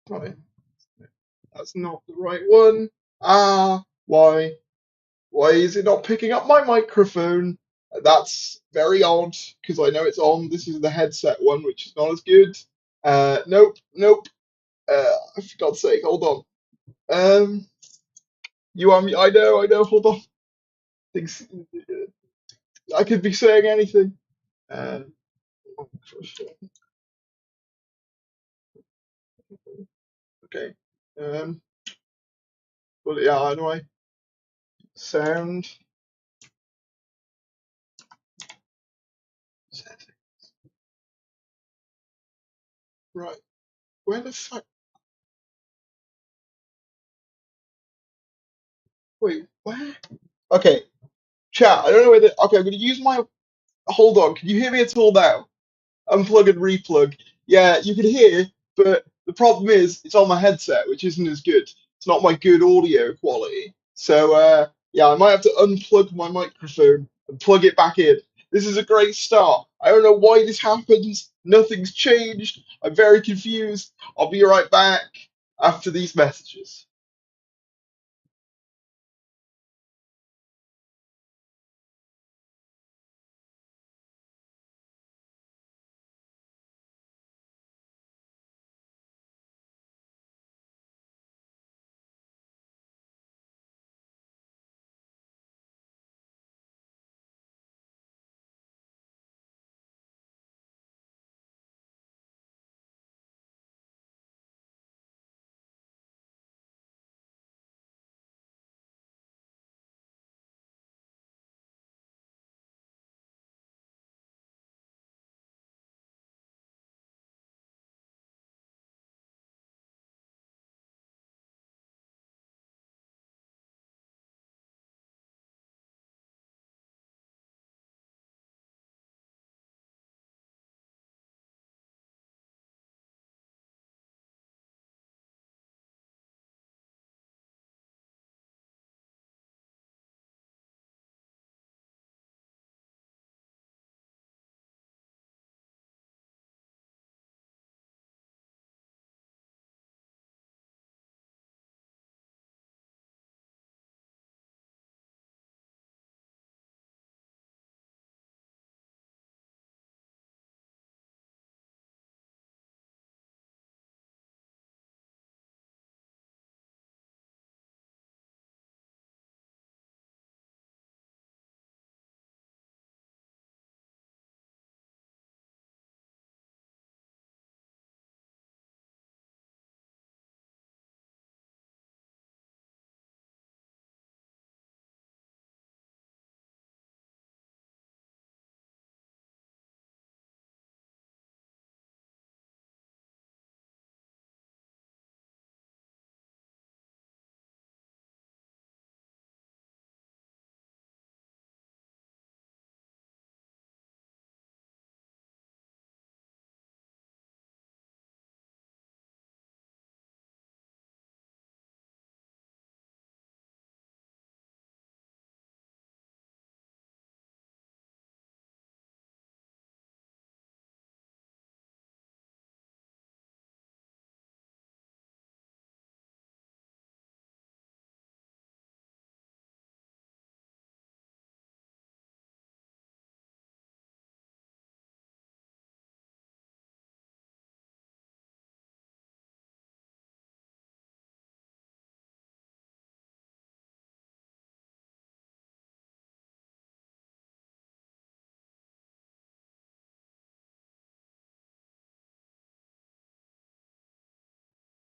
Right. That's not the right one. Ah, why? Why is it not picking up my microphone? That's very odd, because I know it's on. This is the headset one, which is not as good. Nope, nope. For God's sake, hold on. You are me. I know. Hold on. Things, I could be saying anything. Uh, okay. Um, but yeah, how do I sound? Right. Where the fuck? Wait, where? Okay, chat. I don't know whether. Okay, I'm gonna use my. Hold on. Can you hear me at all now? Unplug and replug. Yeah, you can hear, but the problem is it's on my headset, which isn't as good. It's not my good audio quality. So yeah, I might have to unplug my microphone and plug it back in. This is a great start. I don't know why this happens. Nothing's changed. I'm very confused. I'll be right back after these messages.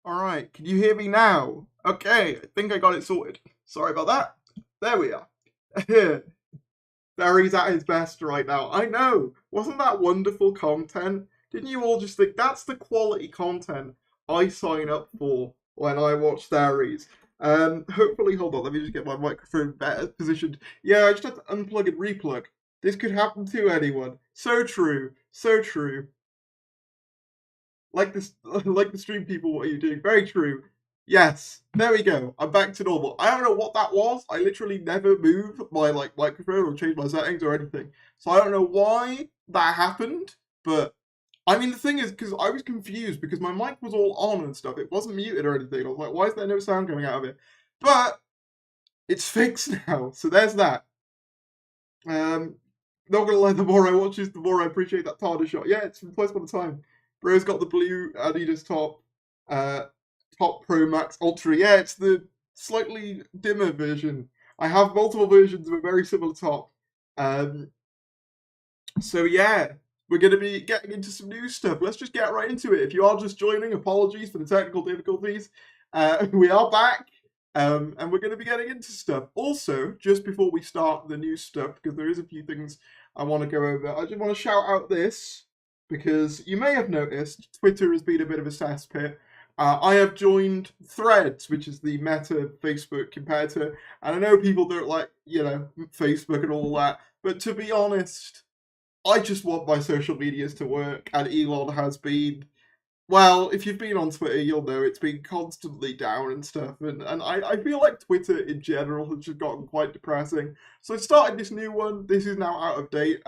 All right, can you hear me now? Okay, I think I got it sorted. Sorry about that. There we are. Barry's at his best right now. I know. Wasn't that wonderful content? Didn't you all just think that's the quality content I sign up for when I watch Barry's? Hopefully, hold on, let me just get my microphone better positioned. Yeah, I just have to unplug and replug. This could happen to anyone. So true. So true. Like this, like the stream people, what are you doing? Very true. Yes, there we go. I'm back to normal. I don't know what that was. I literally never moved my microphone or changed my settings or anything. So I don't know why that happened, but I mean, the thing is, because I was confused because my mic was all on and stuff. It wasn't muted or anything. I was like, why is there no sound coming out of it? But it's fixed now, so there's that. Um, Not gonna lie, the more I watch this, the more I appreciate that TARDIS shot. Yeah, it's from Twice Upon a Time. Bro's got the blue Adidas top, uh, top Pro Max Ultra. Yeah, it's the slightly dimmer version. I have multiple versions of a very similar top. Um, so yeah, we're going to be getting into some new stuff. Let's just get right into it. If you are just joining, apologies for the technical difficulties. We are back, and we're going to be getting into stuff. Also, just before we start the new stuff, because there is a few things I want to go over, I just want to shout out this, because you may have noticed Twitter has been a bit of a cesspit. I have joined Threads, which is the Meta Facebook competitor, and I know people don't like, Facebook and all that, but to be honest, I just want my social medias to work, and Elon has been. Well, if you've been on Twitter, you'll know it's been constantly down and stuff, and I feel like Twitter in general has just gotten quite depressing. So I started this new one. This is now out of date.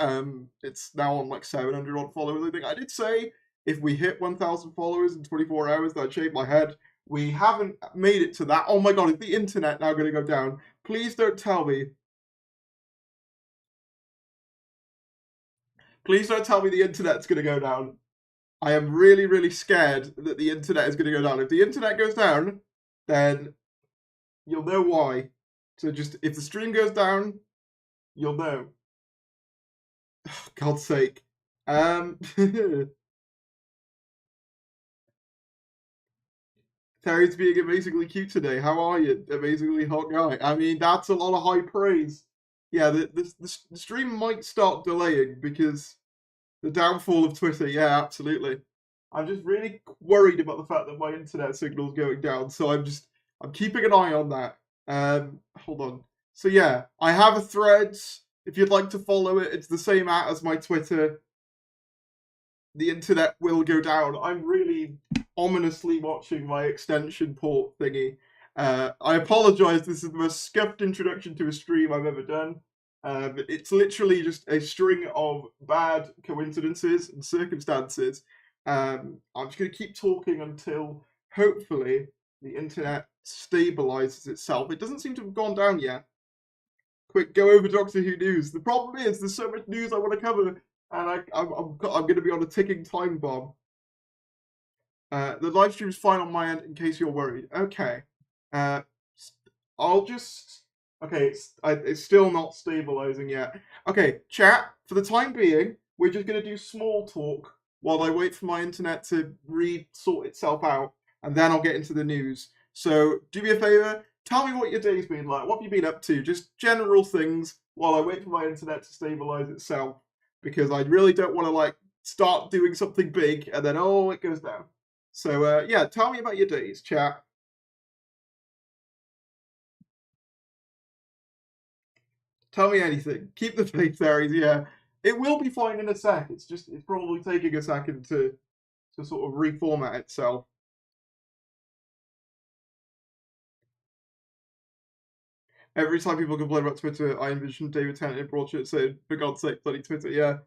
It's now on like 700 odd followers, I think. I did say if we hit 1,000 followers in 24 hours, that I'd shave my head. We haven't made it to that. Oh my god, is the internet now going to go down? Please don't tell me. Please don't tell me the internet's going to go down. I am really, really scared that the internet is going to go down. If the internet goes down, then you'll know why. So just, if the stream goes down, you'll know. Oh, God's sake. Terry's being amazingly cute today. How are you, amazingly hot guy? I mean, that's a lot of high praise. Yeah, the stream might start delaying because the downfall of Twitter. Yeah, absolutely. I'm just really worried about the fact that my internet signal's going down, so I'm keeping an eye on that. Hold on. So yeah, I have a Threads. If you'd like to follow it, it's the same as my Twitter. The internet will go down. I'm really ominously watching my extension port thingy. I apologize. This is the most scuffed introduction to a stream I've ever done. It's literally just a string of bad coincidences and circumstances. I'm just going to keep talking until hopefully the internet stabilizes itself. It doesn't seem to have gone down yet. Quick, go over Doctor Who news. The problem is there's so much news I want to cover, and I'm going to be on a ticking time bomb. The live stream is fine on my end, in case you're worried. Okay. I'll just. Okay, it's still not stabilizing yet. Okay, chat. For the time being, we're just going to do small talk while I wait for my internet to sort itself out, and then I'll get into the news. So do me a favor. Tell me what your day's been like. What have you been up to? Just general things while I wait for my internet to stabilize itself, because I really don't want to start doing something big and then it goes down. So yeah, tell me about your days, chat. Tell me anything. Keep the faith, Aries. Yeah, it will be fine in a sec. It's probably taking a second to sort of reformat itself. Every time people complain about Twitter, I envision David Tennant in broadshirt saying, "For God's sake, bloody Twitter." Yeah,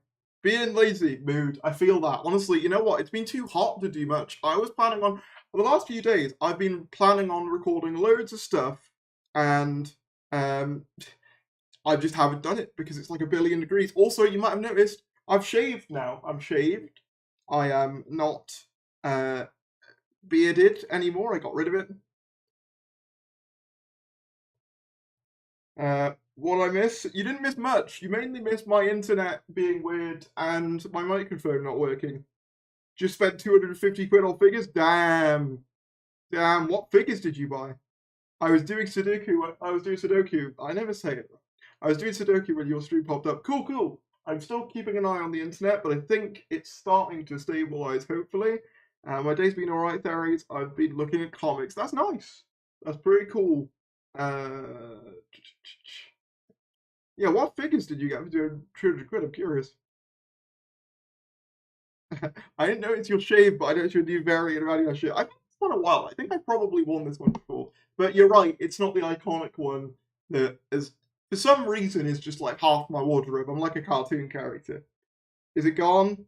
being lazy mood. I feel that. Honestly, you know what? It's been too hot to do much. I was planning on for the last few days. I've been planning on recording loads of stuff, and I just haven't done it because it's like 1,000,000,000 degrees. Also, you might have noticed I've shaved now. I'm shaved. I am not bearded anymore. I got rid of it. What I miss? You didn't miss much. You mainly missed my internet being weird and my microphone not working. Just spent 250 quid on figures? Damn. Damn, what figures did you buy? I was doing Sudoku. I never say it. I was doing Sudoku when your stream popped up. Cool, cool. I'm still keeping an eye on the internet, but I think it's starting to stabilize, hopefully. My day's been alright, Theories. I've been looking at comics. That's nice. That's pretty cool. Yeah, what figures did you get for doing 200 quid? I'm curious. I didn't know it's your shave, but I know it's your new variant of your shave. I've had this one a while. I think I probably won this one before. But you're right, it's not the iconic one that is, for some reason, is just like half my wardrobe. I'm like a cartoon character. Is it gone?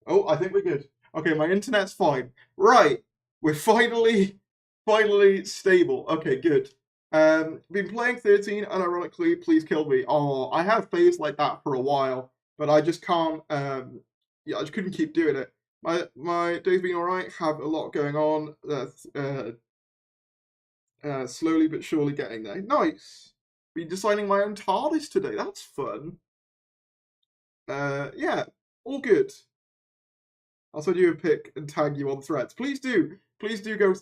Oh, I think we're good. Okay, my internet's fine. Right, we're finally stable. Okay, good. Been playing 13, unironically, please kill me. Oh, I have phased like that for a while, but I just can't, yeah, I just couldn't keep doing it. My day's been alright, have a lot going on, slowly but surely getting there. Nice! Been designing my own TARDIS today, that's fun. Yeah, all good. I'll send you a pic and tag you on Threads. Please do. Please do go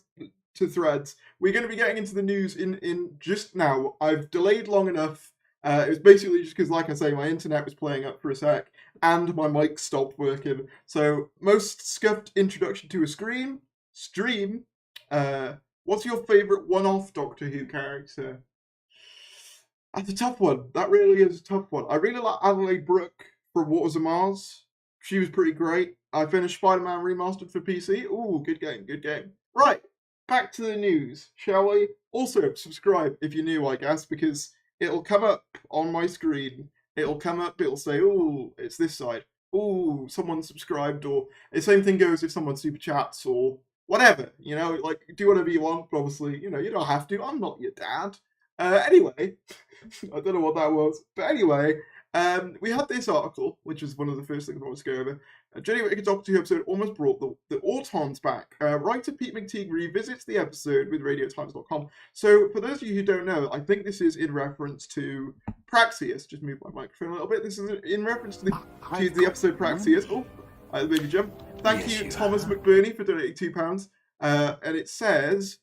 to Threads. We're going to be getting into the news in just now. I've delayed long enough. It was basically just because, like I say, my internet was playing up for a sec and my mic stopped working. So, most scuffed introduction to a stream. What's your favourite one-off Doctor Who character? That's a tough one. That really is a tough one. I really like Adelaide Brooke from Waters of Mars. She was pretty great. I finished Spider-Man Remastered for PC. Ooh, good game, good game. Right, back to the news, shall we? Also, subscribe if you're new, I guess, because it'll come up on my screen. It'll come up, it'll say, ooh, it's this side. Ooh, someone subscribed, or the same thing goes if someone super chats or whatever, like do whatever you want, but obviously, you don't have to. I'm not your dad. Anyway, I don't know what that was, but anyway, we had this article, which is one of the first things I wanted to go over. Jenny Whittaker Doctor Who episode almost brought the Autons back. Writer Pete McTeague revisits the episode with RadioTimes.com. So, for those of you who don't know, I think this is in reference to Praxius. Just move my microphone a little bit. This is in reference to the episode Praxius. Oh, the baby jump. Thank you, Thomas McBurney, for donating £2. And it says,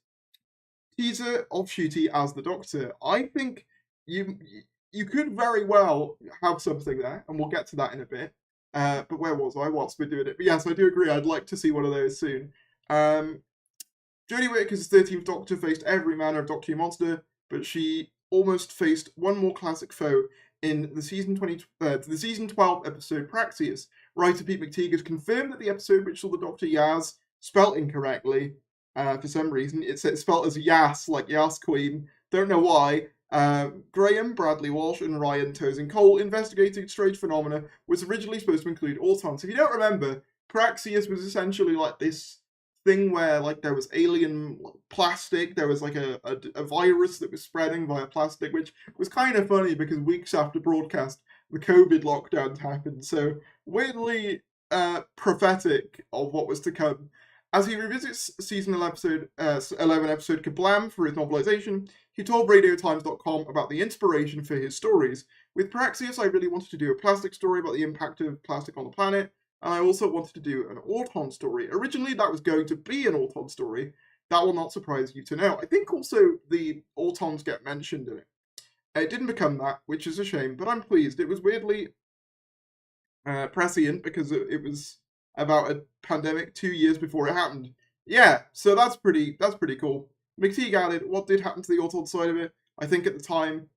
teaser of Ncuti as the Doctor. I think you could very well have something there, and we'll get to that in a bit. But where was I whilst we're doing it? But yes, I do agree. I'd like to see one of those soon. Jodie Whittaker's 13th Doctor faced every manner of Doctor Who monster, but she almost faced one more classic foe in the season 12 episode Praxius. Writer Pete McTeague has confirmed that the episode which saw the Doctor Yaz spelt incorrectly for some reason. It's spelt as Yas, like Yas Queen. Don't know why. Graham, Bradley Walsh, and Ryan Tosin Cole investigating strange phenomena was originally supposed to include Autons. If you don't remember, Praxius was essentially like this thing where like there was alien plastic, there was like a virus that was spreading via plastic, which was kind of funny because weeks after broadcast, the COVID lockdowns happened. So weirdly prophetic of what was to come. As he revisits season 11 episode Kablam for his novelization, he told RadioTimes.com about the inspiration for his stories. With Praxius, I really wanted to do a plastic story about the impact of plastic on the planet, and I also wanted to do an Auton story. Originally, that was going to be an Auton story. That will not surprise you to know. I think also the Autons get mentioned in it. It didn't become that, which is a shame, but I'm pleased. It was weirdly prescient because it was about a pandemic 2 years before it happened. Yeah, so that's pretty cool. McTeague added, what did happen to the Auton side of it? I think at the time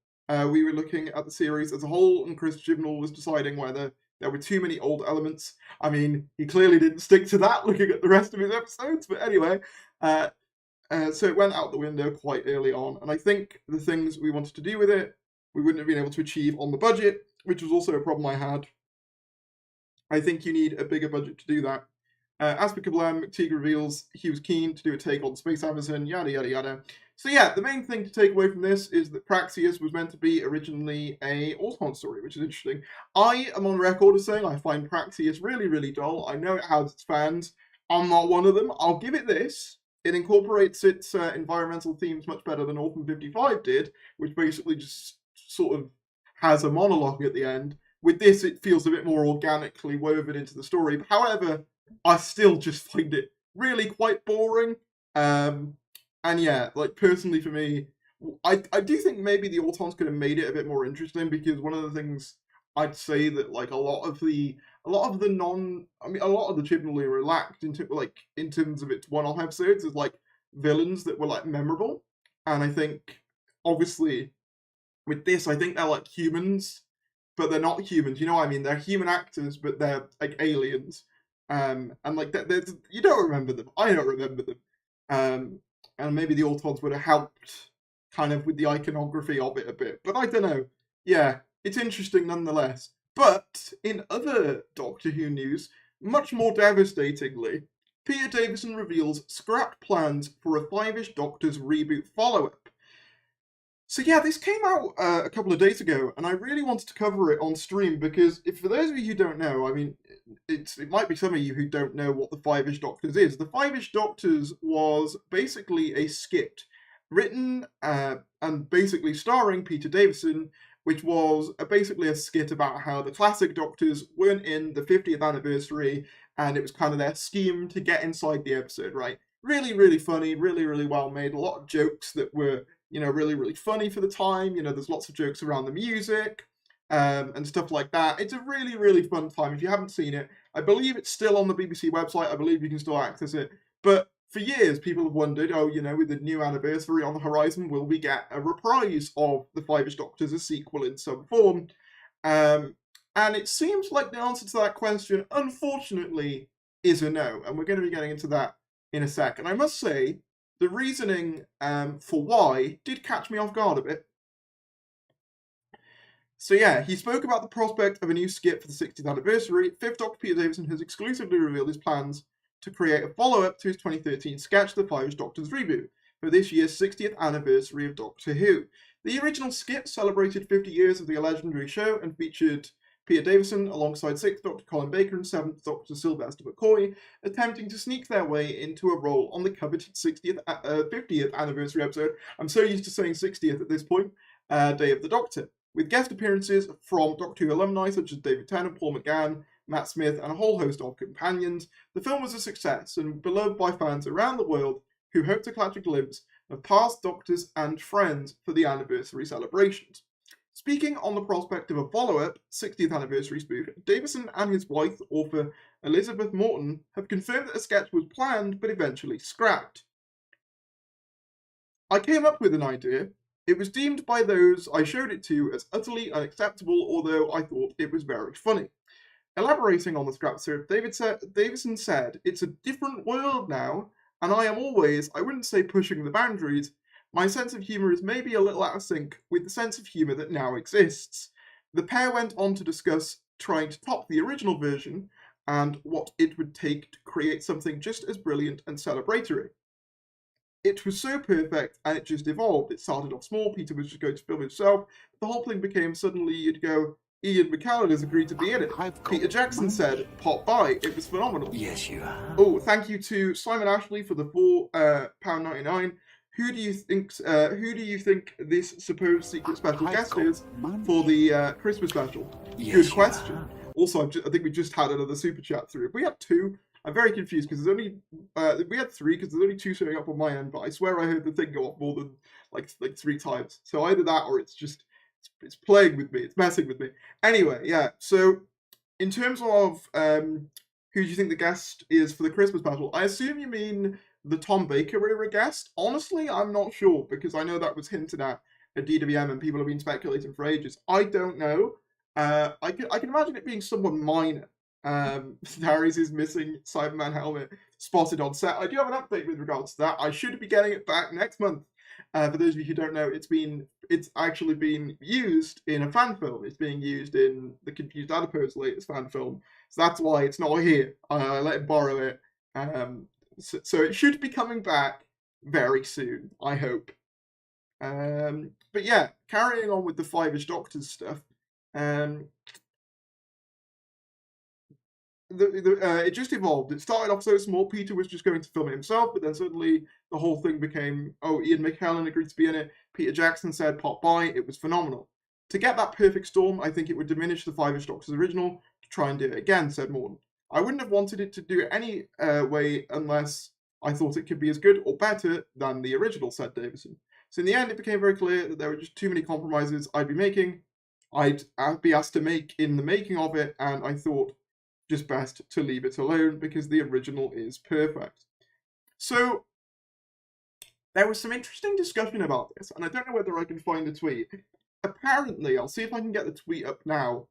we were looking at the series as a whole, and Chris Chibnall was deciding whether there were too many old elements. I mean, he clearly didn't stick to that looking at the rest of his episodes, but anyway. So it went out the window quite early on, and I think the things we wanted to do with it, we wouldn't have been able to achieve on the budget, which was also a problem I had. I think you need a bigger budget to do that. As for Kablam, McTeague reveals he was keen to do a take on Space Amazon, yada yada yada. So yeah, the main thing to take away from this is that Praxius was meant to be originally a Auton story, which is interesting. I am on record as saying I find Praxius really, really dull. I know it has its fans. I'm not one of them. I'll give it this. It incorporates its environmental themes much better than Orphan 55 did, which basically just sort of has a monologue at the end. With this, it feels a bit more organically woven into the story. However, I still just find it really quite boring. And yeah, like personally for me, I do think maybe the Autons could have made it a bit more interesting, because one of the things I'd say that like a lot of the Chibnall era lacked in terms of its one-off episodes is like villains that were like memorable. And I think obviously with this, I think they're like humans, but they're not humans. You know what I mean? They're human actors, but they're like aliens. And like you don't remember them. I don't remember them. And maybe the Autons would have helped kind of with the iconography of it a bit. But I don't know. Yeah, it's interesting nonetheless. But in other Doctor Who news, much more devastatingly, Peter Davison reveals scrapped plans for a Five-ish Doctors reboot follow-up. So yeah, this came out a couple of days ago, and I really wanted to cover it on stream because, if for those of you who don't know, I mean, it might be some of you who don't know what the Five-ish Doctors is. The Five-ish Doctors was basically a skit written and basically starring Peter Davison, which was basically a skit about how the classic Doctors weren't in the 50th anniversary, and it was kind of their scheme to get inside the episode, right? Really, really funny, really, really well made. A lot of jokes that were, really, really funny for the time. There's lots of jokes around the music and stuff like that. It's a really, really fun time. If you haven't seen it, I believe it's still on the BBC website. I believe you can still access it. But for years, people have wondered, with the new anniversary on the horizon, will we get a reprise of the Five-ish Doctors, a sequel in some form? And it seems like the answer to that question, unfortunately, is a no. And we're going to be getting into that in a sec. And I must say, the reasoning for why did catch me off guard a bit. So yeah, he spoke about the prospect of a new skit for the 60th anniversary. Fifth Doctor Peter Davison has exclusively revealed his plans to create a follow-up to his 2013 sketch, The Five-ish Doctors Reboot, for this year's 60th anniversary of Doctor Who. The original skit celebrated 50 years of the legendary show and featured Peter Davison alongside 6th Doctor Colin Baker and 7th Doctor Sylvester McCoy attempting to sneak their way into a role on the coveted 50th anniversary episode. I'm so used to saying 60th at this point, Day of the Doctor, with guest appearances from Doctor Who alumni such as David Tennant, Paul McGann, Matt Smith, and a whole host of companions. The film was a success and beloved by fans around the world who hope to catch a glimpse of past Doctors and friends for the anniversary celebrations. Speaking on the prospect of a follow-up 60th anniversary spoof, Davison and his wife, author Elizabeth Morton, have confirmed that a sketch was planned but eventually scrapped. I came up with an idea. It was deemed by those I showed it to as utterly unacceptable, although I thought it was very funny. Elaborating on the scrap strip, Davison said, "It's a different world now, and I am always, I wouldn't say pushing the boundaries. My sense of humour is maybe a little out of sync with the sense of humour that now exists." The pair went on to discuss trying to top the original version and what it would take to create something just as brilliant and celebratory. It was so perfect and it just evolved. It started off small, Peter was just going to film himself, the whole thing became suddenly you'd go, Ian McKellen has agreed to be in it. Peter Jackson said, "Pop by, it was phenomenal." Yes, you have. Oh, thank you to Simon Ashley for the £4.99. Who do you think this supposed secret special guest is for the Christmas special? Yes, Good question. Also, I think we just had another super chat through. If we had two, I'm very confused because there's only we had three because there's only two showing up on my end. But I swear I heard the thing go off more than like 3 times. So either that or it's just it's playing with me. It's messing with me. Anyway, yeah. So in terms of who do you think the guest is for the Christmas special? I assume you mean the Tom Baker era guest. Honestly, I'm not sure because I know that was hinted at DWM and people have been speculating for ages. I don't know. I can imagine it being someone minor. Darius' missing Cyberman helmet spotted on set. I do have an update with regards to that. I should be getting it back next month. For those of you who don't know, it's actually been used in a fan film. It's being used in the Confused Adipose latest fan film. So that's why it's not here. I let him borrow it. So it should be coming back very soon, I hope. But yeah, carrying on with the Five-ish Doctors stuff. It just evolved. It started off so small. Peter was just going to film it himself, but then suddenly the whole thing became, Ian McKellen agreed to be in it. Peter Jackson said, "Pop by." It was phenomenal. To get that perfect storm, I think it would diminish the Five-ish Doctors original to try and do it again, said Morton. I wouldn't have wanted it to do it any way unless I thought it could be as good or better than the original, said Davison. So in the end, it became very clear that there were just too many compromises I'd be asked to make in the making of it, and I thought just best to leave it alone because the original is perfect. So there was some interesting discussion about this, and I don't know whether I can find the tweet. Apparently, I'll see if I can get the tweet up now,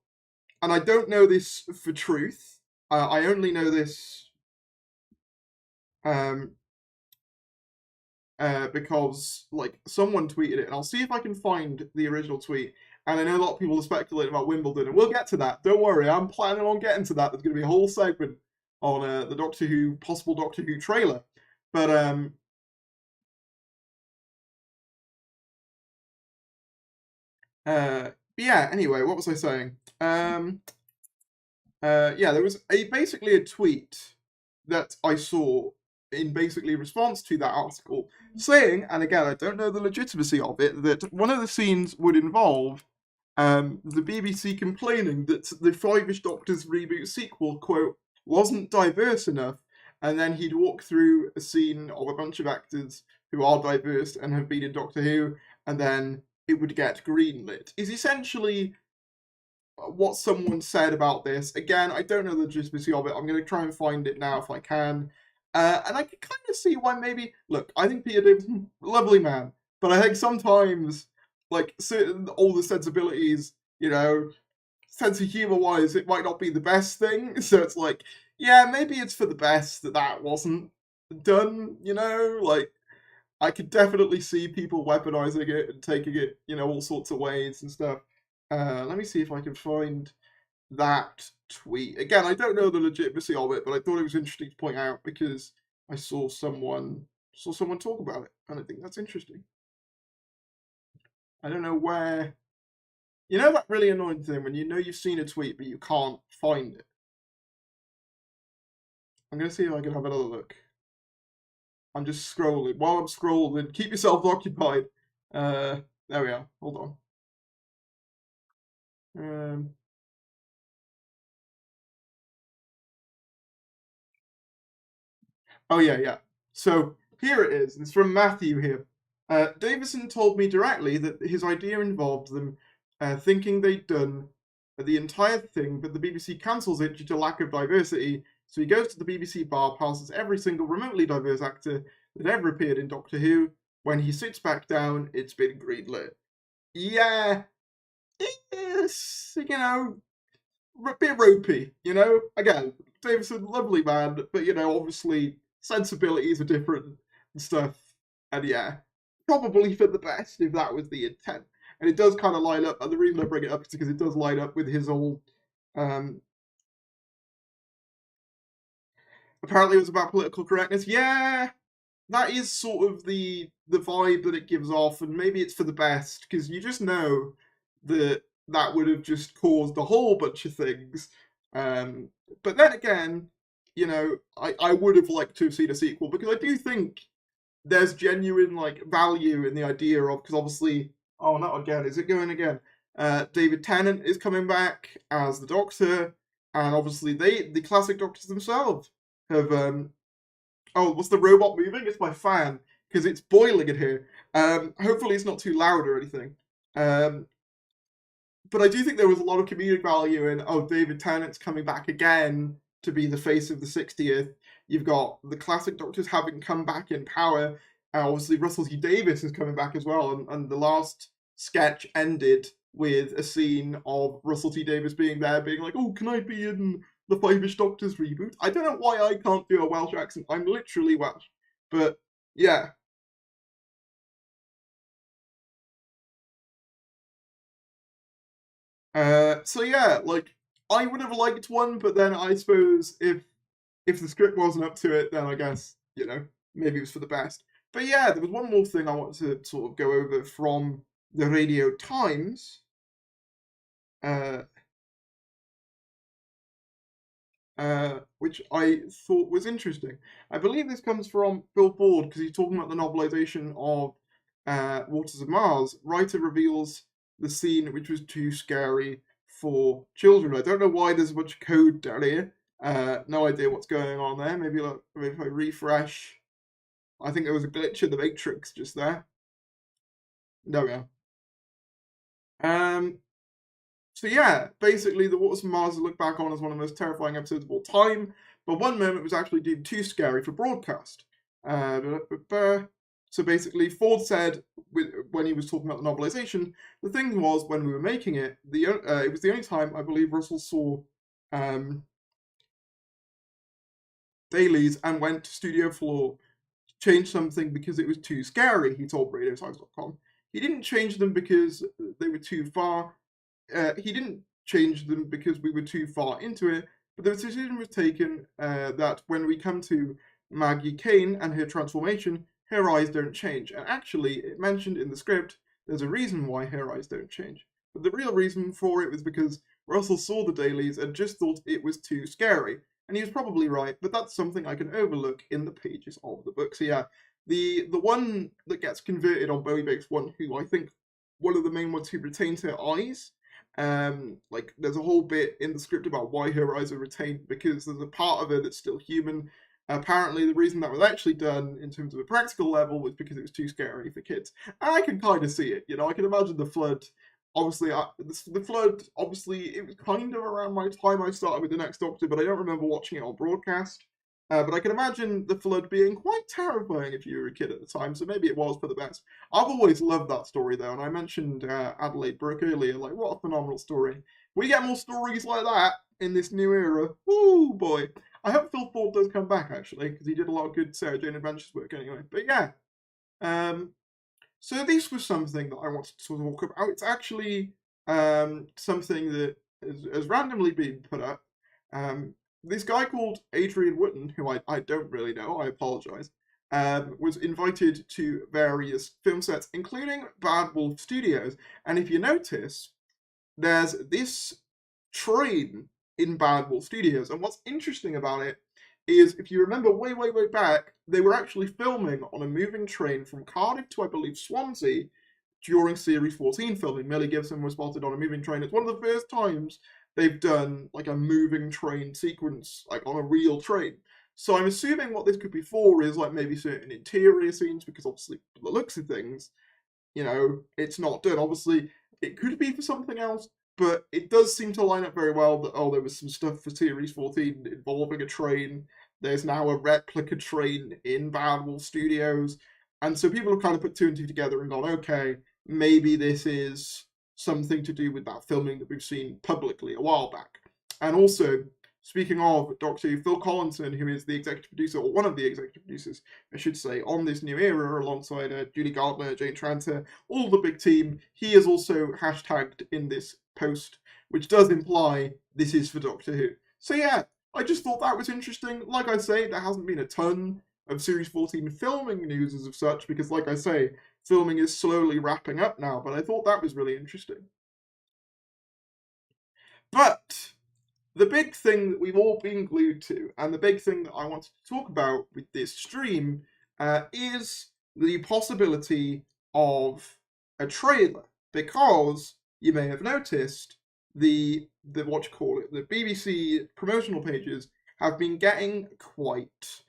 and I don't know this for truth. I only know this because someone tweeted it, and I'll see if I can find the original tweet. And I know a lot of people are speculating about Wimbledon, and we'll get to that. Don't worry, I'm planning on getting to that. There's going to be a whole segment on the possible Doctor Who trailer. But yeah. Anyway, what was I saying? Yeah, there was basically a tweet that I saw in basically response to that article saying, and again, I don't know the legitimacy of it, that one of the scenes would involve the BBC complaining that the Five-ish Doctors reboot sequel, quote, wasn't diverse enough, and then he'd walk through a scene of a bunch of actors who are diverse and have been in Doctor Who, and then it would get greenlit. Is essentially what someone said about this. Again, I don't know the legitimacy of it. I'm going to try and find it now if I can. And I can kind of see why maybe. Look, I think Peter Davison, lovely man, but I think sometimes, like, certain older sensibilities, sense of humor wise, it might not be the best thing. So it's like, yeah, maybe it's for the best that that wasn't done, Like, I could definitely see people weaponizing it and taking it, all sorts of ways and stuff. Let me see if I can find that tweet. Again, I don't know the legitimacy of it, but I thought it was interesting to point out because I saw someone talk about it, and I think that's interesting. I don't know where. That really annoying thing when you've seen a tweet but you can't find it. I'm gonna see if I can have another look. I'm just scrolling. While I'm scrolling, keep yourself occupied. There we are. Hold on. Oh yeah. So here it is. It's from Matthew here. Davison told me directly that his idea involved them thinking they'd done the entire thing, but the BBC cancels it due to lack of diversity. So he goes to the BBC bar, passes every single remotely diverse actor that ever appeared in Doctor Who. When he sits back down, it's been greenlit. Yeah, it's, a bit ropey, Again, Davison, lovely man, but, obviously sensibilities are different and stuff. And yeah, probably for the best if that was the intent. And it does kind of line up, and the reason I bring it up is because it does line up with his old. Apparently, it was about political correctness. Yeah, that is sort of the vibe that it gives off, and maybe it's for the best because you just know that that would have just caused a whole bunch of things. But then again, I would have liked to have seen a sequel because I do think there's genuine value in the idea of, because obviously, oh, not again, is it going again? David Tennant is coming back as the Doctor, and obviously the classic Doctors themselves have oh, was the robot moving? It's my fan because it's boiling in here. Hopefully, it's not too loud or anything. But I do think there was a lot of comedic value in, oh, David Tennant's coming back again to be the face of the 60th. You've got the classic Doctors having come back in power. Obviously, Russell T Davies is coming back as well. And the last sketch ended with a scene of Russell T Davies being there, being like, oh, can I be in the Five-ish Doctors reboot? I don't know why I can't do a Welsh accent. I'm literally Welsh. But yeah. So yeah, I would have liked one, but then I suppose if the script wasn't up to it, then I guess maybe it was for the best. But yeah, there was one more thing I wanted to sort of go over from the Radio Times. Uh, which I thought was interesting. I believe this comes from Bill Ford because he's talking about the novelization of Waters of Mars. Writer reveals the scene which was too scary for children. I don't know why there's a bunch of code down here. No idea what's going on there. Maybe if I refresh. I think there was a glitch in the Matrix just there. There we are. So yeah, basically, the Waters from Mars is looked back on as one of the most terrifying episodes of all time, but one moment was actually deemed too scary for broadcast. So basically, Ford said when he was talking about the novelization, the thing was when we were making it, it was the only time I believe Russell saw dailies and went to studio floor, changed something because it was too scary. He told RadioTimes.com. He didn't change them because they were too far. He didn't change them because we were too far into it. but the decision was taken that when we come to Maggie Kane and her transformation, her eyes don't change. And actually, it mentioned in the script, there's a reason why her eyes don't change. But the real reason for it was because Russell saw the dailies and just thought it was too scary. And he was probably right, but that's something I can overlook in the pages of the book. So yeah, the one that gets converted on Bowie Bakes one, who I think one of the main ones who retains her eyes. Like there's a whole bit in the script about why her eyes are retained because there's a part of her that's still human. Apparently, the reason that was actually done in terms of a practical level was because it was too scary for kids. And I can kind of see it. I can imagine the flood. Obviously, the flood. Obviously, it was kind of around my time I started with the Next Doctor, but I don't remember watching it on broadcast. But I can imagine the flood being quite terrifying if you were a kid at the time, so maybe it was for the best. I've always loved that story, though, and I mentioned Adelaide Brooke earlier. Like, what a phenomenal story. We get more stories like that in this new era. Ooh, boy. I hope Phil Ford does come back, actually, because he did a lot of good Sarah Jane Adventures work anyway. But yeah. So this was something that I wanted to talk about. It's actually something that has randomly been put up. This guy called Adrian Wooten, who I don't really know, I apologise, was invited to various film sets, including Bad Wolf Studios. And if you notice, there's this train in Bad Wolf Studios. And what's interesting about it is, if you remember way, way, way back, they were actually filming on a moving train from Cardiff to, I believe, Swansea during Series 14 filming. Millie Gibson was spotted on a moving train. It's one of the first times they've done like a moving train sequence, like on a real train. So I'm assuming what this could be for is like maybe certain interior scenes, because obviously the looks of things, it's not done. Obviously, it could be for something else, but it does seem to line up very well that, there was some stuff for Series 14 involving a train. There's now a replica train in Bad Wolf Studios. And so people have kind of put two and two together and gone, okay, maybe this is something to do with that filming that we've seen publicly a while back. And also, speaking of Doctor Who, Phil Collinson, who is the executive producer, or one of the executive producers, I should say, on this new era, alongside Julie Gardner, Jane Tranter, all the big team, he is also hashtagged in this post, which does imply this is for Doctor Who. So yeah, I just thought that was interesting. Like I say, there hasn't been a ton of Series 14 filming news as of such, because like I say, filming is slowly wrapping up now, but I thought that was really interesting. But the big thing that we've all been glued to, and the big thing that I wanted to talk about with this stream, is the possibility of a trailer. Because you may have noticed the what you call it, the BBC promotional pages have been getting quite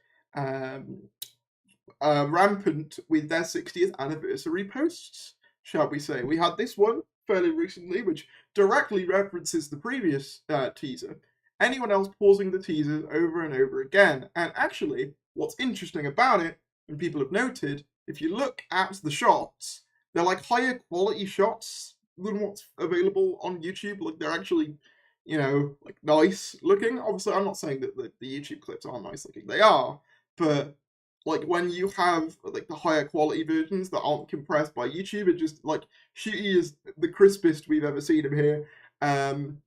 rampant with their 60th anniversary posts, shall we say. We had this one fairly recently, which directly references the previous teaser. Anyone else pausing the teasers over and over again. And actually, what's interesting about it, and people have noted, if you look at the shots, they're like higher quality shots than what's available on YouTube. Like they're actually, like nice looking. Obviously, I'm not saying that the YouTube clips aren't nice looking. They are, but like when you have like the higher quality versions that aren't compressed by YouTube, it just like Ncuti is the crispest we've ever seen him here. And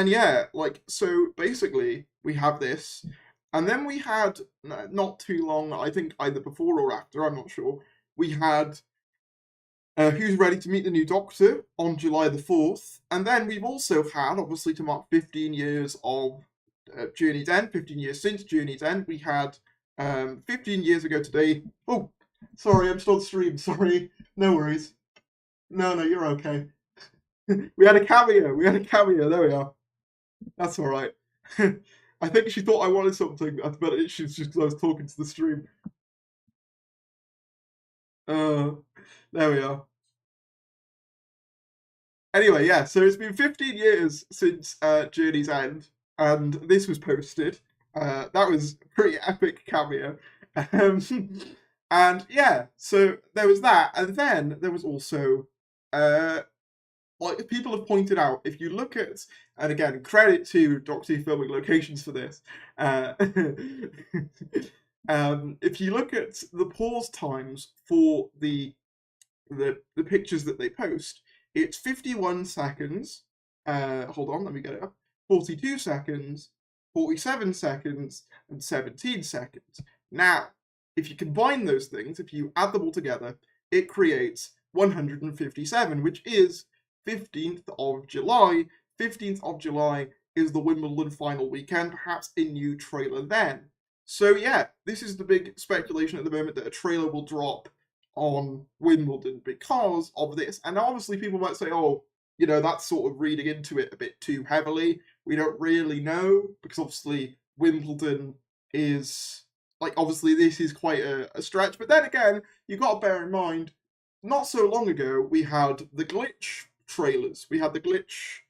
yeah, like so basically we have this, and then we had not too long, I think either before or after, I'm not sure. We had Who's Ready to Meet the New Doctor on July the 4th, and then we've also had, obviously to mark 15 years of Journey's End, 15 years since Journey's End, we had 15 years ago today. Oh, sorry, I'm still on stream. Sorry, no worries. No, you're okay. We had a cameo. There we are. That's all right. I think she thought I wanted something, but it's just because I was talking to the stream. There we are. Anyway, yeah. So it's been 15 years since Journey's End, and this was posted. That was a pretty epic cameo. And yeah, so there was that, and then there was also, like people have pointed out, if you look at, and again, credit to Doctor Who filming locations for this, if you look at the pause times for the pictures that they post, it's 51 seconds. Hold on, let me get it up. 42 seconds, 47 seconds, and 17 seconds. Now, if you combine those things, if you add them all together, it creates 157, which is 15th of July. 15th of July is the Wimbledon final weekend, perhaps a new trailer then. So yeah, this is the big speculation at the moment, that a trailer will drop on Wimbledon because of this. And obviously people might say, oh, that's sort of reading into it a bit too heavily. We don't really know, because obviously Wimbledon is, obviously this is quite a stretch. But then again, you've got to bear in mind, not so long ago, we had the Glitch trailers. We had the Glitch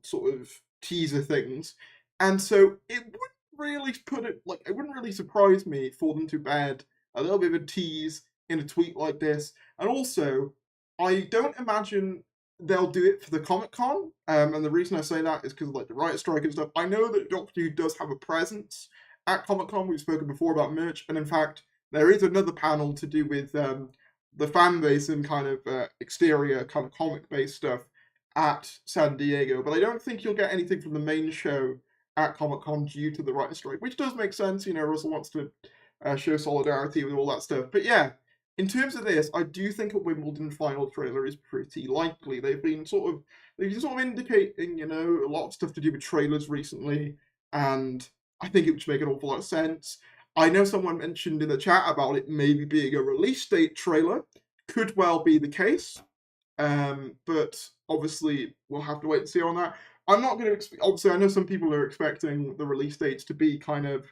sort of teaser things. And so it wouldn't really it wouldn't really surprise me for them to embed a little bit of a tease in a tweet like this. And also, I don't imagine they'll do it for the Comic-Con. And the reason I say that is because of the writer strike and stuff. I know that Doctor Who does have a presence at Comic-Con. We've spoken before about merch. And in fact, there is another panel to do with the fan base and kind of exterior kind of comic-based stuff at San Diego. But I don't think you'll get anything from the main show at Comic-Con due to the writer strike, which does make sense. Russell wants to show solidarity with all that stuff. But yeah, in terms of this, I do think a Wimbledon final trailer is pretty likely. They've been sort of indicating, a lot of stuff to do with trailers recently, and I think it would make an awful lot of sense. I know someone mentioned in the chat about it maybe being a release date trailer. Could well be the case, but obviously we'll have to wait and see on that. I'm not going to obviously I know some people are expecting the release dates to be kind of,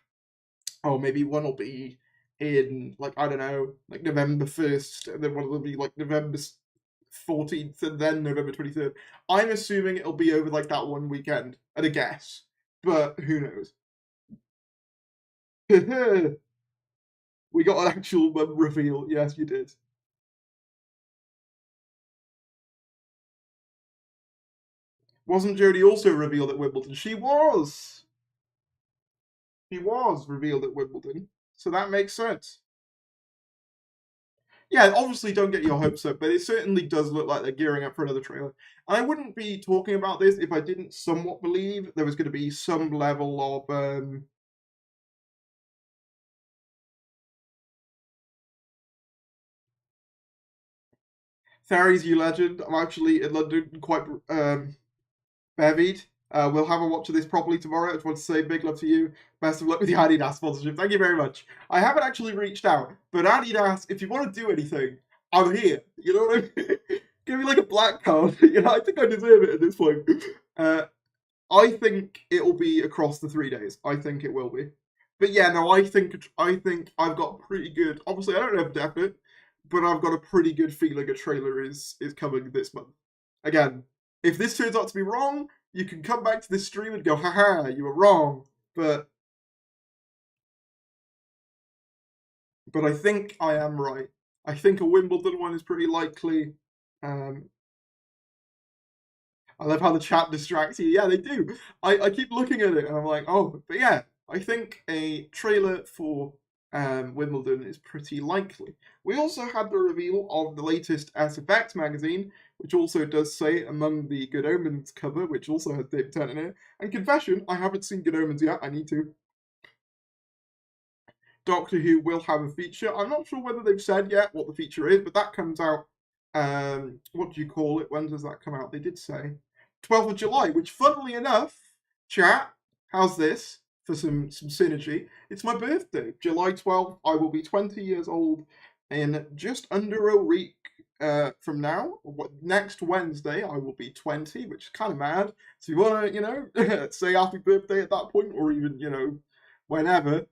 maybe one will be in I don't know, November 1st, and then one will be November 14th, and then November 23rd. I'm assuming it'll be over that one weekend, at a guess, but who knows. We got an actual reveal. Yes, you did. Wasn't Jodie also revealed at Wimbledon? She was! She was revealed at Wimbledon, so that makes sense. Yeah, obviously don't get your hopes up, but it certainly does look like they're gearing up for another trailer. And I wouldn't be talking about this if I didn't somewhat believe there was going to be some level of Fairies, you legend. I'm actually in London, quite bevied. We'll have a watch of this properly tomorrow. I just want to say big love to you. Best of luck with the Adidas sponsorship. Thank you very much. I haven't actually reached out, but Adidas, if you want to do anything, I'm here. You know what I mean? Give me a black card. I think I deserve it at this point. I think it'll be across the 3 days. I think it will be. But yeah, no, I think I've got pretty good. Obviously, I don't know for definite, but I've got a pretty good feeling a trailer is coming this month. Again, if this turns out to be wrong, you can come back to this stream and go, haha, you were wrong. But I think I am right. I think a Wimbledon one is pretty likely. I love how the chat distracts you. Yeah, they do. I keep looking at it and I'm like, oh, but yeah, I think a trailer for Wimbledon is pretty likely. We also had the reveal of the latest SFX magazine, which also does say Among the Good Omens cover, which also has David Tennant in it. And confession, I haven't seen Good Omens yet. I need to. Doctor Who will have a feature. I'm not sure whether they've said yet what the feature is, but that comes out. What do you call it? When does that come out? They did say 12th of July, which, funnily enough, chat, how's this for some synergy? It's my birthday, July 12th. I will be 20 years old in just under a week from now. Next Wednesday, I will be 20, which is kind of mad. So you want to, say happy birthday at that point, or even, whenever,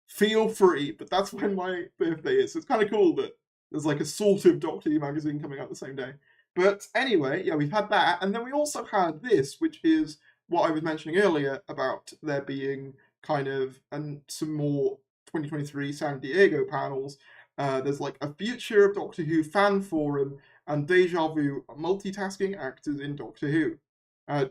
feel free. But that's when my birthday is. So it's kind of cool that there's a sort of Doctor Who magazine coming out the same day. But anyway, yeah, we've had that. And then we also had this, which is what I was mentioning earlier about there being kind of some more 2023 San Diego panels. There's a future of Doctor Who fan forum and deja vu multitasking actors in Doctor Who.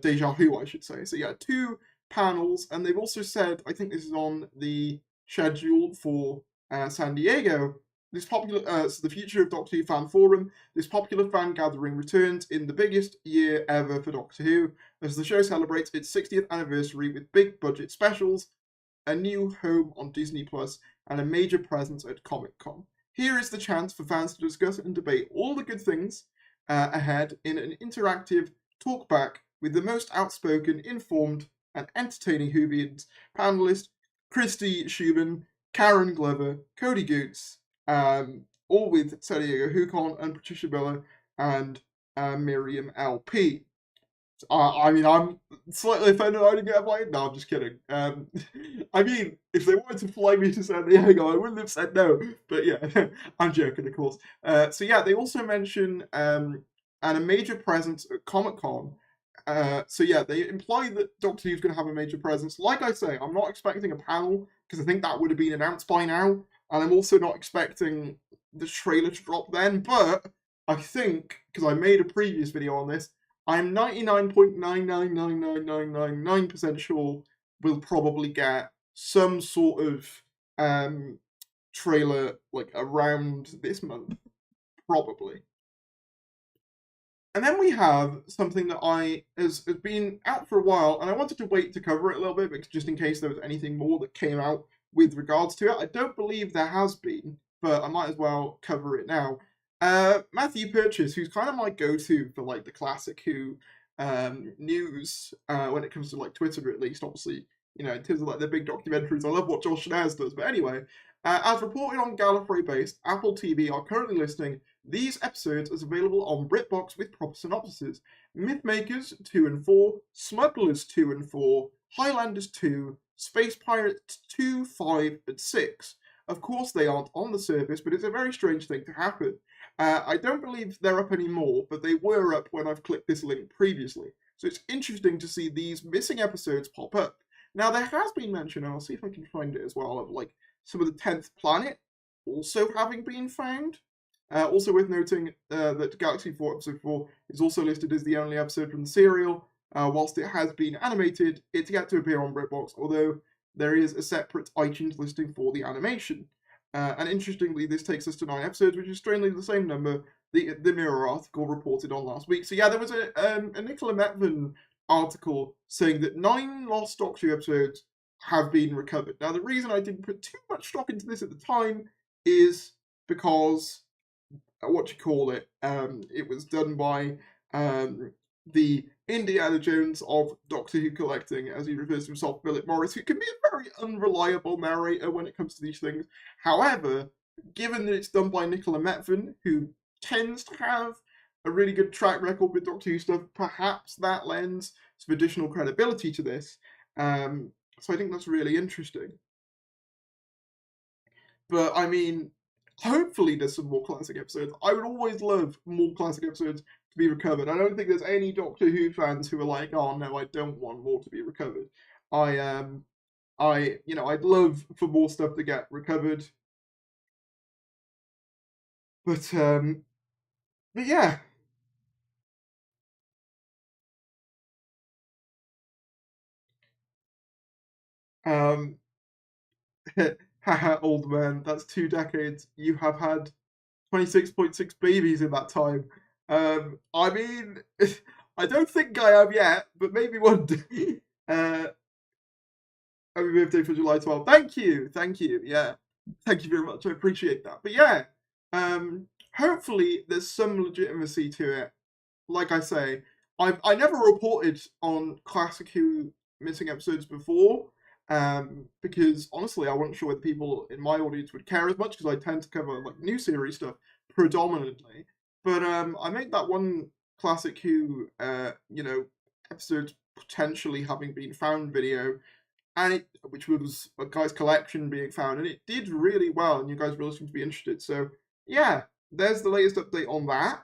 Deja vu, I should say. So yeah, 2 panels. And they've also said, I think this is on the schedule for San Diego, the future of Doctor Who fan forum. This popular fan gathering returns in the biggest year ever for Doctor Who, as the show celebrates its 60th anniversary with big budget specials, a new home on Disney Plus, and a major presence at Comic-Con. Here is the chance for fans to discuss and debate all the good things ahead in an interactive talkback with the most outspoken, informed, and entertaining Whovians panelists Christy Schumann, Karen Glover, Cody Goots, all with San Diego Hukon and Patricia Miller and Miriam LP. I mean, I'm slightly offended I didn't get a plane. No, I'm just kidding. I mean, if they wanted to fly me to San Diego, I wouldn't have said no. But yeah, I'm joking, of course. So yeah, they also mention and a major presence at Comic-Con. So yeah, they imply that Doctor Who's going to have a major presence. Like I say, I'm not expecting a panel, because I think that would have been announced by now. And I'm also not expecting the trailer to drop then. But I think, because I made a previous video on this, I'm 99.999999% sure we'll probably get some sort of trailer like around this month, probably. And then we have something that has been out for a while, and I wanted to wait to cover it a little bit, because just in case there was anything more that came out with regards to it. I don't believe there has been, but I might as well cover it now. Matthew Purchase, who's kind of my go-to for like the classic Who news when it comes to like Twitter, at least. Obviously, you know, in terms of like the big documentaries, I love what Josh Schneers does. But anyway, as reported on Gallifrey-based, Apple TV are currently listing these episodes as available on BritBox with proper synopsises. Mythmakers 2 and 4, Smugglers 2 and 4, Highlanders 2, Space Pirates 2, 5, and 6. Of course, they aren't on the surface, but it's a very strange thing to happen. I don't believe they're up anymore, but they were up when I've clicked this link previously. So it's interesting to see these missing episodes pop up. Now, there has been mention, and I'll see if I can find it as well, of like some of the 10th planet also having been found. Also worth noting that Galaxy 4 Episode 4 is also listed as the only episode from the serial. Whilst it has been animated, it's yet to appear on BritBox, although there is a separate iTunes listing for the animation. And interestingly, this takes us to 9 episodes, which is strangely the same number the Mirror article reported on last week. So yeah, there was a Nicola Metvin article saying that 9 lost Doctor Who episodes have been recovered. Now, the reason I didn't put too much stock into this at the time is because, it was done by the Indiana Jones of Doctor Who collecting, as he refers to himself, Philip Morris, who can be a very unreliable narrator when it comes to these things. However, given that it's done by Nicola Metvin, who tends to have a really good track record with Doctor Who stuff, perhaps that lends some additional credibility to this. So I think that's really interesting. But I mean, hopefully there's some more classic episodes. I would always love more classic episodes to be recovered. I don't think there's any Doctor Who fans who are like, oh no, I don't want more to be recovered. I'd love for more stuff to get recovered. But yeah. Haha, old man, that's 2 decades. You have had 26.6 babies in that time. I mean, I don't think I have yet, but maybe one day. Happy birthday for July 12th. Thank you. Yeah, thank you very much. I appreciate that. But yeah, hopefully there's some legitimacy to it. Like I say, I never reported on Classic Who missing episodes before, because honestly, I wasn't sure whether people in my audience would care as much, because I tend to cover like new series stuff predominantly. But I made that one Classic Who, episodes potentially having been found video, and which was a guy's collection being found, and it did really well, and you guys really seem to be interested. So yeah, there's the latest update on that.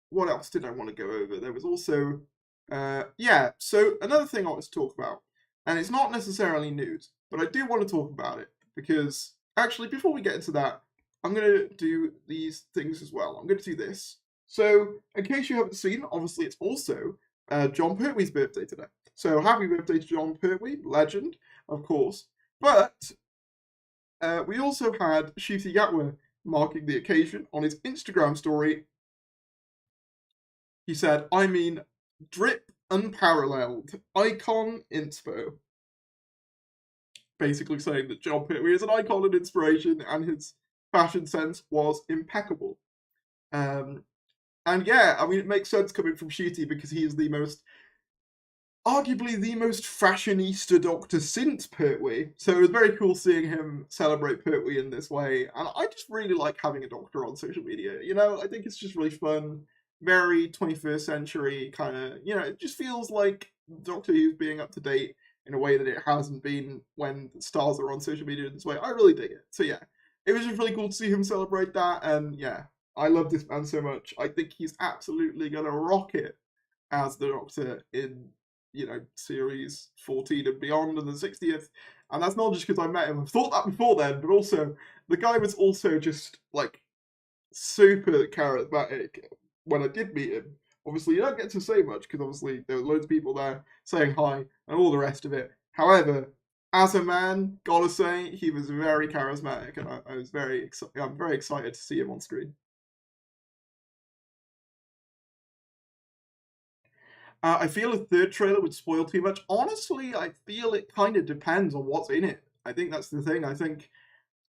What else did I want to go over? There was also, so another thing I want to talk about, and it's not necessarily news, but I do want to talk about it, because actually, before we get into that, I'm going to do these things as well. I'm going to do this. So, in case you haven't seen, obviously it's also John Pertwee's birthday today. So, happy birthday to John Pertwee, legend, of course. But We also had Ncuti Gatwa marking the occasion on his Instagram story. He said, I mean, drip unparalleled, icon inspo. Basically saying that John Pertwee is an icon and inspiration, and his fashion sense was impeccable. Um, and yeah, I mean, it makes sense coming from Ncuti because he is arguably the most fashionista Doctor since Pertwee. So it was very cool seeing him celebrate Pertwee in this way. And I just really like having a Doctor on social media. You know, I think it's just really fun, very 21st century kind of, you know, it just feels like Doctor Who's being up to date in a way that it hasn't been when the stars are on social media in this way. I really dig it. So yeah, it was just really cool to see him celebrate that. And yeah, I love this man so much. I think he's absolutely going to rock it as the Doctor in, you know, series 14 and beyond and the 60th. And that's not just because I met him. I've thought that before then, but also the guy was also just like super charismatic when I did meet him. Obviously, you don't get to say much because obviously there were loads of people there saying hi and all the rest of it. However, as a man, gotta say, he was very charismatic, and I was I'm very excited to see him on screen. I feel a third trailer would spoil too much. Honestly, I feel it kind of depends on what's in it. I think that's the thing. I think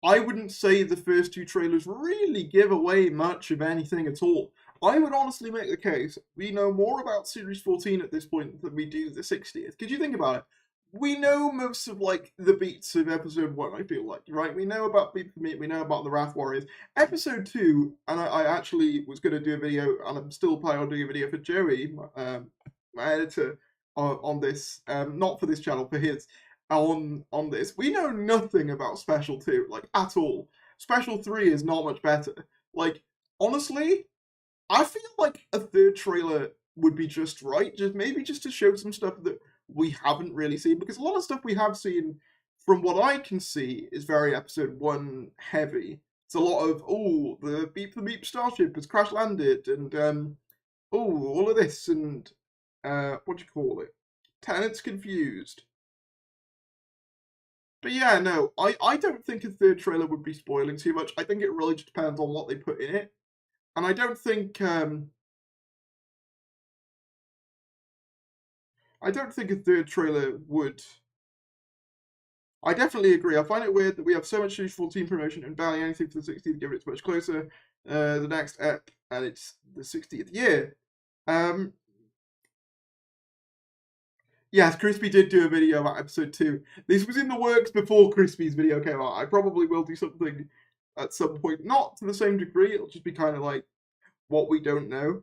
I wouldn't say the first two trailers really give away much of anything at all. I would honestly make the case we know more about Series 14 at this point than we do the 60th. Could you think about it? We know most of like the beats of episode 1, I feel like, right? We know about Beat for Meat, we know about the Wrath Warriors. Episode 2, and I actually was going to do a video, and I'm still planning on doing a video for Joey, my editor, on this, not for this channel, for his, on this. We know nothing about Special 2, like, at all. Special 3 is not much better. Like, honestly, I feel like a third trailer would be just right, just to show some stuff that we haven't really seen, because a lot of stuff we have seen, from what I can see, is very episode 1 heavy. It's a lot of, oh, the Beep starship has crash landed, and oh, all of this, and what do you call it? Tenants confused. But yeah, no, I don't think a third trailer would be spoiling too much. I think it really just depends on what they put in it. And I don't think a third trailer would. I definitely agree. I find it weird that we have so much Series 14 promotion and barely anything for the 60th, given it's much closer. The next ep, and it's the 60th year. Yes, Crispy did do a video about episode 2. This was in the works before Crispy's video came out. I probably will do something at some point. Not to the same degree, it'll just be kind of like what we don't know,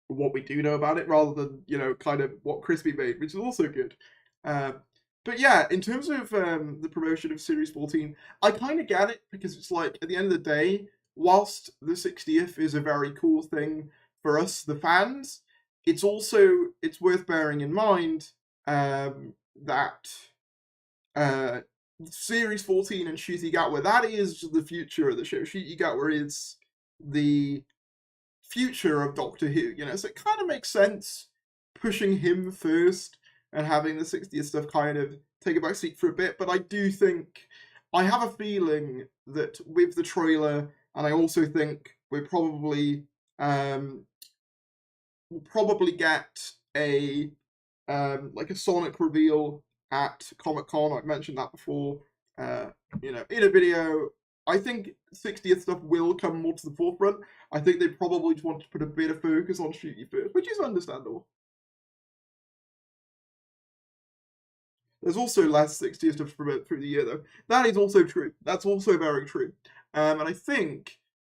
what we do know about it, rather than, you know, kind of what Crispy made, which is also good. Um, but yeah, in terms of the promotion of Series 14, I kind of get it, because it's like, at the end of the day, whilst the 60th is a very cool thing for us, the fans, it's worth bearing in mind that uh, Series 14 and Ncuti Gatwa, that is the future of the show. Ncuti Gatwa is the future of Doctor Who, you know, so it kind of makes sense pushing him first and having the 60th stuff kind of take a back seat for a bit. But I do think, I have a feeling that with the trailer, and I also think we'll probably get a like a Sonic reveal at Comic Con. I've mentioned that before. You know, in a video. I think 60th stuff will come more to the forefront. I think they probably just want to put a bit of focus on Ncuti first, which is understandable. There's also less 60th stuff to promote through the year, though. That is also true. That's also very true. And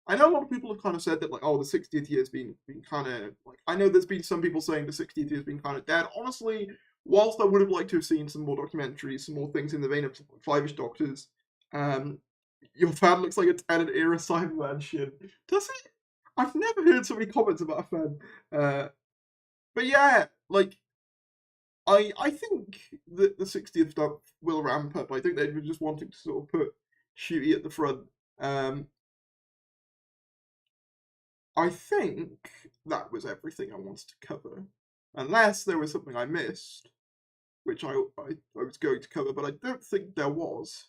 I know a lot of people have kind of said that, like, oh, the 60th year's been kind of like. I know there's been some people saying the 60th year's been kind of dead. Honestly, whilst I would have liked to have seen some more documentaries, some more things in the vein of Five-ish Doctors, um, your fan looks like a Tennant era Cyberman shit. Does it? I've never heard so many comments about a fan. But yeah, like I think that the 60th stuff will ramp up. I think they were just wanting to sort of put Ncuti at the front. Um, I think that was everything I wanted to cover, unless there was something I missed, which I was going to cover, but I don't think there was.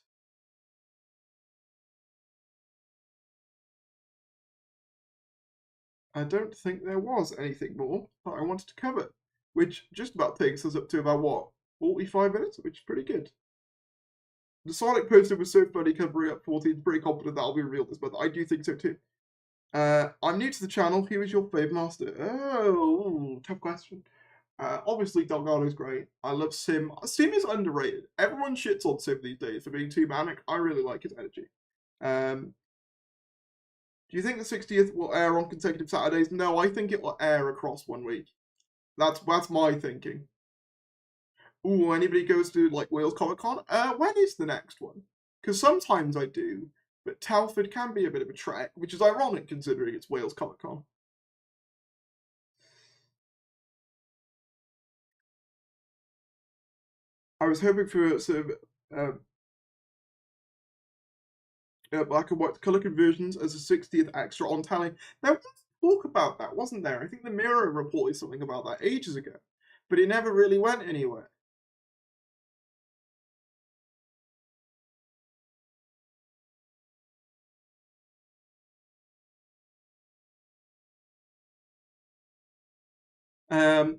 I don't think there was anything more that I wanted to cover, which just about takes us up to about what, 45 minutes, which is pretty good. The Sonic poster was so funny covering up 14, pretty confident that'll be real this month. I do think so too. I'm new to the channel. Who is your favourite master? Oh, tough question. Obviously, Delgado's great. I love Sim. Sim is underrated. Everyone shits on Sim these days for being too manic. I really like his energy. Um, do you think the 60th will air on consecutive Saturdays? No, I think it will air across 1 week. That's my thinking. Ooh, anybody goes to like Wales Comic Con? When is the next one? Because sometimes I do, but Telford can be a bit of a trek, which is ironic considering it's Wales Comic Con. I was hoping for sort of black and white colour conversions as a 60th extra on telly. There was talk about that, wasn't there? I think the Mirror reported something about that ages ago, but it never really went anywhere.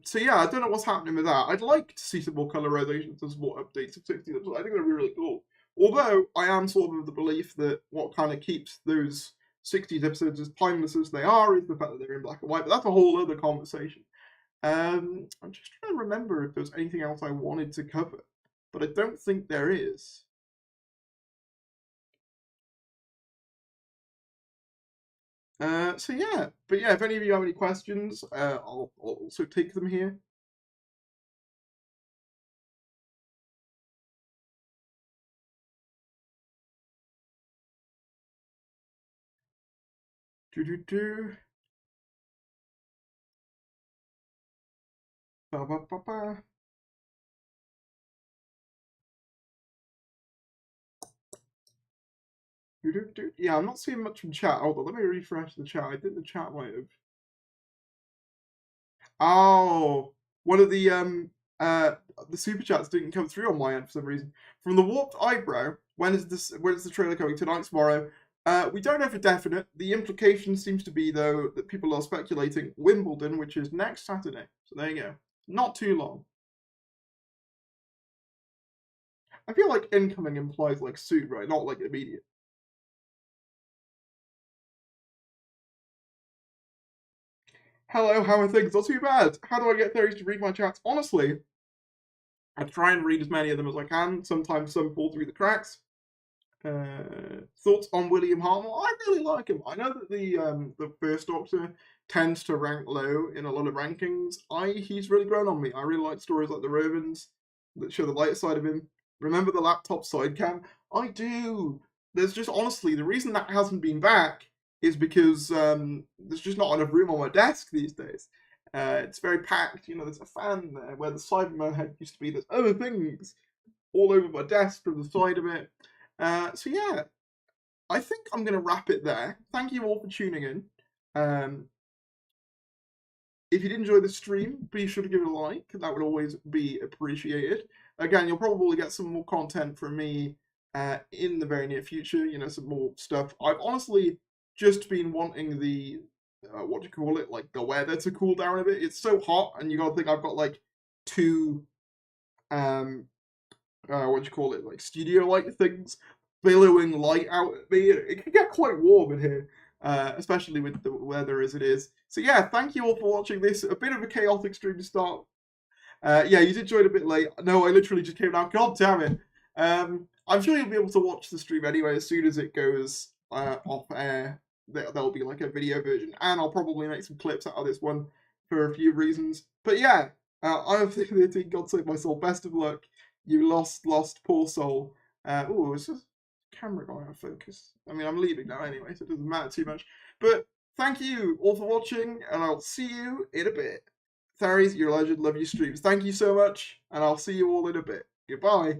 So yeah, I don't know what's happening with that. I'd like to see some more colorizations and some more updates of 60 episodes. I think that'd be really cool. Although I am sort of the belief that what kind of keeps those 60s episodes as timeless as they are is the fact that they're in black and white. But that's a whole other conversation. I'm just trying to remember if there's anything else I wanted to cover, but I don't think there is. So yeah, but yeah, if any of you have any questions, I'll also take them here. Do do do. Ba ba ba ba. Do do do. Yeah, I'm not seeing much from chat. Hold on, let me refresh the chat. I think the chat might have. Oh, one of the super chats didn't come through on my end for some reason. From the warped eyebrow, when is the trailer coming? Tonight, tomorrow? We don't know for definite. The implication seems to be though that people are speculating Wimbledon, which is next Saturday. So there you go. Not too long. I feel like incoming implies like soon, right? Not like immediate. Hello, how are things? Not too bad. How do I get theories to read my chats? Honestly, I try and read as many of them as I can. Sometimes some fall through the cracks. Thoughts on William Hartnell? I really like him. I know that the First Doctor tends to rank low in a lot of rankings. He's really grown on me. I really like stories like the Rovens that show the lighter side of him. Remember the laptop side cam? I do. There's just honestly the reason that hasn't been back is because there's just not enough room on my desk these days. It's very packed. You know, there's a fan there where the Cyberman head used to be. There's other things all over my desk from the side of it. So yeah, I think I'm going to wrap it there. Thank you all for tuning in. If you did enjoy the stream, be sure to give it a like. That would always be appreciated. Again, you'll probably get some more content from me in the very near future. You know, some more stuff. I've honestly just been wanting the what do you call it? Like the weather to cool down a bit. It's so hot, and you got to think I've got like two what do you call it? Like studio light things billowing light out at me. It can get quite warm in here, especially with the weather as it is. So yeah, thank you all for watching this. A bit of a chaotic stream to start. Yeah, you did join a bit late. No, I literally just came out. God damn it. I'm sure you'll be able to watch the stream anyway as soon as it goes off air. There'll be like a video version, and I'll probably make some clips out of this one for a few reasons. But yeah, I have the God save my soul. Best of luck. You lost, poor soul. Oh, it's just camera going out of focus. I mean, I'm leaving now anyway, so it doesn't matter too much. But thank you all for watching, and I'll see you in a bit. Tharies, you're a legend. Love your streams. Thank you so much, and I'll see you all in a bit. Goodbye.